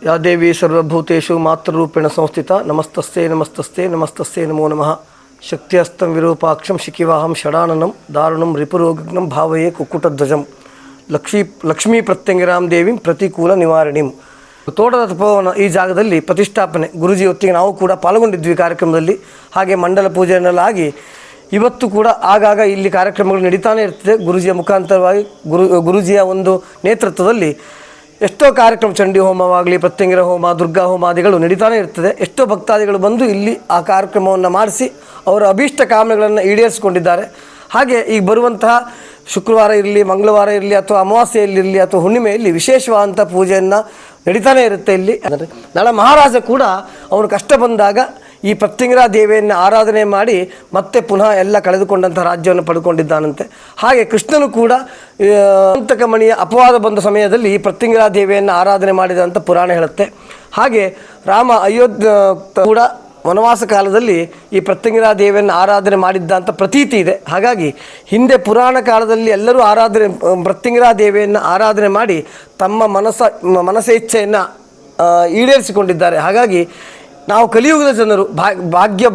ಯಾ ದೇವಿ ಸರ್ವಭೂತೇಷು ಮಾತೃರೂಪೇಣ ಸಂಸ್ಥಿತ ನಮಸ್ತಸ್ತೆ ನಮಸ್ತಸ್ತೆ ನಮಸ್ತಸ್ತೆ ನಮೋ ನಮಃ. ಶಕ್ತಿಯಸ್ತಂ ವಿರೂಪಾಕ್ಷಂ ಶಿಖಿವಾಹಂ ಷಡಾನನಂ ದಾರುಣಂ ರಿಪುರೋಗ್ನಂ ಭಾವಯೇ ಕುಕ್ಕುಟಧ್ವಜಂ ಲಕ್ಷ್ಮೀ ಪ್ರತ್ಯಂಗಿರಾಮ್ ದೇವಿಂ ಪ್ರತಿಕೂಲ ನಿವಾರಣಿಂ. ತೋಟದ ತಪೋವನ ಈ ಜಾಗದಲ್ಲಿ ಪ್ರತಿಷ್ಠಾಪನೆ ಗುರುಜಿ ಹೊತ್ತಿಗೆ ನಾವು ಕೂಡ ಪಾಲ್ಗೊಂಡಿದ್ವಿ ಕಾರ್ಯಕ್ರಮದಲ್ಲಿ. ಹಾಗೆ ಮಂಡಲ ಪೂಜೆಯನ್ನೆಲ್ಲ ಆಗಿ ಇವತ್ತು ಕೂಡ ಆಗಾಗ ಇಲ್ಲಿ ಕಾರ್ಯಕ್ರಮಗಳು ನಡೀತಾನೆ ಇರ್ತದೆ. ಗುರುಜಿಯ ಮುಖಾಂತರವಾಗಿ ಗುರುಜಿಯ ಒಂದು ನೇತೃತ್ವದಲ್ಲಿ ಎಷ್ಟೋ ಕಾರ್ಯಕ್ರಮ, ಚಂಡಿ ಹೋಮವಾಗಲಿ, ಪ್ರತ್ಯಂಗಿರ ಹೋಮ, ದುರ್ಗಾ ಹೋಮಾದಿಗಳು ನಡೀತಾನೆ ಇರ್ತದೆ. ಎಷ್ಟೋ ಭಕ್ತಾದಿಗಳು ಬಂದು ಇಲ್ಲಿ ಆ ಕಾರ್ಯಕ್ರಮವನ್ನು ಮಾಡಿಸಿ ಅವರ ಅಭೀಷ್ಟ ಕಾಮನೆಗಳನ್ನು ಈಡೇರಿಸಿಕೊಂಡಿದ್ದಾರೆ. ಹಾಗೆ ಈಗ ಬರುವಂತಹ ಶುಕ್ರವಾರ ಇರಲಿ, ಮಂಗಳವಾರ ಇರಲಿ, ಅಥವಾ ಅಮಾವಾಸ್ಯೆಯಲ್ಲಿರಲಿ, ಅಥವಾ ಹುಣ್ಣಿಮೆಯಲ್ಲಿ ವಿಶೇಷವಾದಂಥ ಪೂಜೆಯನ್ನು ನಡೀತಾನೆ ಇರುತ್ತೆ ಇಲ್ಲಿ. ಅಂದರೆ ನಳ ಮಹಾರಾಜ ಕೂಡ ಅವನು ಕಷ್ಟ ಬಂದಾಗ ಈ ಪ್ರತ್ಯಂಗಿರಾ ದೇವಿಯನ್ನು ಆರಾಧನೆ ಮಾಡಿ ಮತ್ತೆ ಪುನಃ ಎಲ್ಲ ಕಳೆದುಕೊಂಡಂಥ ರಾಜ್ಯವನ್ನು ಪಡ್ಕೊಂಡಿದ್ದಾನಂತೆ. ಹಾಗೆ ಕೃಷ್ಣನು ಕೂಡ ಅಂತಕಮಣಿಯ ಅಪವಾದ ಬಂದ ಸಮಯದಲ್ಲಿ ಈ ಪ್ರತ್ಯಂಗಿರಾ ದೇವಿಯನ್ನು ಆರಾಧನೆ ಮಾಡಿದಂಥ ಪುರಾಣ ಹೇಳುತ್ತೆ. ಹಾಗೆ ರಾಮ ಅಯೋಧ್ಯ ಕೂಡ ವನವಾಸ ಕಾಲದಲ್ಲಿ ಈ ಪ್ರತ್ಯಂಗಿರಾ ದೇವಿಯನ್ನು ಆರಾಧನೆ ಮಾಡಿದ್ದ ಅಂತ ಪ್ರತೀತಿ ಇದೆ. ಹಾಗಾಗಿ ಹಿಂದೆ ಪುರಾಣ ಕಾಲದಲ್ಲಿ ಎಲ್ಲರೂ ಪ್ರತ್ಯಂಗಿರಾ ದೇವಿಯನ್ನು ಆರಾಧನೆ ಮಾಡಿ ತಮ್ಮ ಮನಸ್ಸೇಚ್ಛೆಯನ್ನು ಈಡೇರಿಸಿಕೊಂಡಿದ್ದಾರೆ. ಹಾಗಾಗಿ ನಾವು ಕಲಿಯುಗದ ಜನರು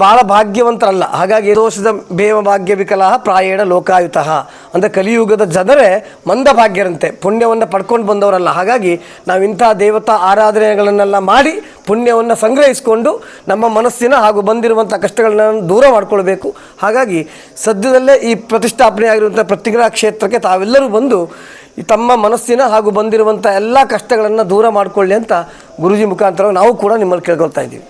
ಭಾಳ ಭಾಗ್ಯವಂತರಲ್ಲ. ಹಾಗಾಗಿ ದೋಷದ ಭೇಮ ಭಾಗ್ಯ ವಿಕಲಃ ಪ್ರಾಯೇಣ ಲೋಕಾಯುತಃ ಅಂದರೆ ಕಲಿಯುಗದ ಜನರೇ ಮಂದ ಭಾಗ್ಯರಂತೆ, ಪುಣ್ಯವನ್ನು ಪಡ್ಕೊಂಡು ಬಂದವರಲ್ಲ. ಹಾಗಾಗಿ ನಾವು ಇಂಥ ದೇವತಾ ಆರಾಧನೆಗಳನ್ನೆಲ್ಲ ಮಾಡಿ ಪುಣ್ಯವನ್ನು ಸಂಗ್ರಹಿಸಿಕೊಂಡು ನಮ್ಮ ಮನಸ್ಸಿನ ಹಾಗೂ ಬಂದಿರುವಂಥ ಕಷ್ಟಗಳನ್ನ ದೂರ ಮಾಡಿಕೊಳ್ಬೇಕು. ಹಾಗಾಗಿ ಸದ್ಯದಲ್ಲೇ ಈ ಪ್ರತಿಷ್ಠಾಪನೆ ಆಗಿರುವಂಥ ಪ್ರತ್ಯಂಗಿರಾ ಕ್ಷೇತ್ರಕ್ಕೆ ತಾವೆಲ್ಲರೂ ಬಂದು ತಮ್ಮ ಮನಸ್ಸಿನ ಹಾಗೂ ಬಂದಿರುವಂಥ ಎಲ್ಲ ಕಷ್ಟಗಳನ್ನು ದೂರ ಮಾಡಿಕೊಳ್ಳಿ ಅಂತ ಗುರುಜಿ ಮುಖಾಂತರ ನಾವು ಕೂಡ ನಿಮ್ಮಲ್ಲಿ ಕೇಳ್ಕೊಳ್ತಾ ಇದ್ದೀವಿ.